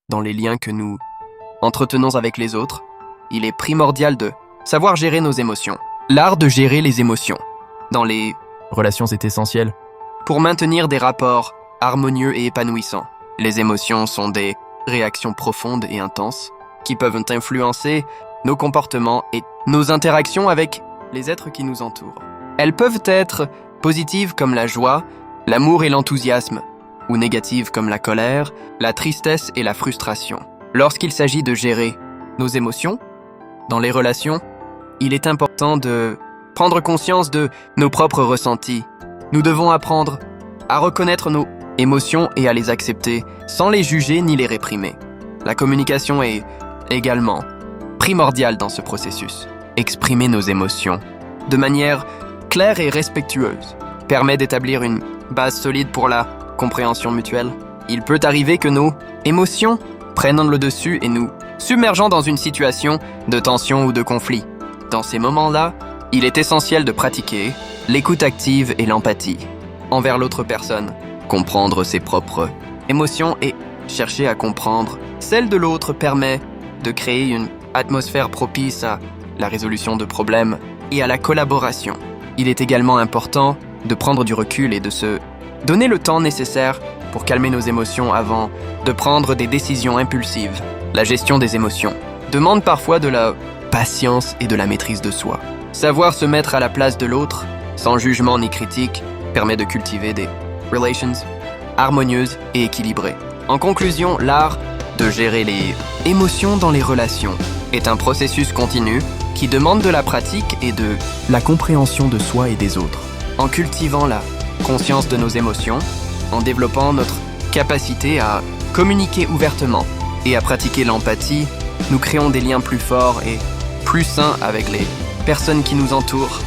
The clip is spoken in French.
dans les liens que nous entretenons avec les autres, il est primordial de savoir gérer nos émotions. L'art de gérer les émotions dans les Relations est essentiel. pour maintenir des rapports harmonieux et épanouissants. Les émotions sont des réactions profondes et intenses qui peuvent influencer nos comportements et nos interactions avec les êtres qui nous entourent. Elles peuvent être positives comme la joie, l'amour et l'enthousiasme, ou négatives comme la colère, la tristesse et la frustration. Lorsqu'il s'agit de gérer nos émotions dans les relations, il est important de prendre conscience de nos propres ressentis. Nous devons apprendre à reconnaître nos émotions et à les accepter sans les juger ni les réprimer. La communication est également primordiale dans ce processus. Exprimer nos émotions de manière claire et respectueuse permet d'établir une base solide pour la compréhension mutuelle. Il peut arriver que nos émotions prennent le dessus et nous submergeons dans une situation de tension ou de conflit. Dans ces moments-là, il est essentiel de pratiquer l'écoute active et l'empathie envers l'autre personne, comprendre ses propres émotions et chercher à comprendre celles de l'autre permet de créer une atmosphère propice à la résolution de problèmes et à la collaboration. Il est également important de prendre du recul et de se donner le temps nécessaire pour calmer nos émotions avant de prendre des décisions impulsives. La gestion des émotions demande parfois de la patience et de la maîtrise de soi. Savoir se mettre à la place de l'autre, sans jugement ni critique, permet de cultiver des relations harmonieuses et équilibrées. En conclusion, l'art de gérer les émotions dans les relations est un processus continu qui demande de la pratique et de La compréhension de soi et des autres. en cultivant la conscience de nos émotions, en développant notre capacité à communiquer ouvertement et à pratiquer l'empathie, nous créons des liens plus forts et plus sains avec les personnes qui nous entourent.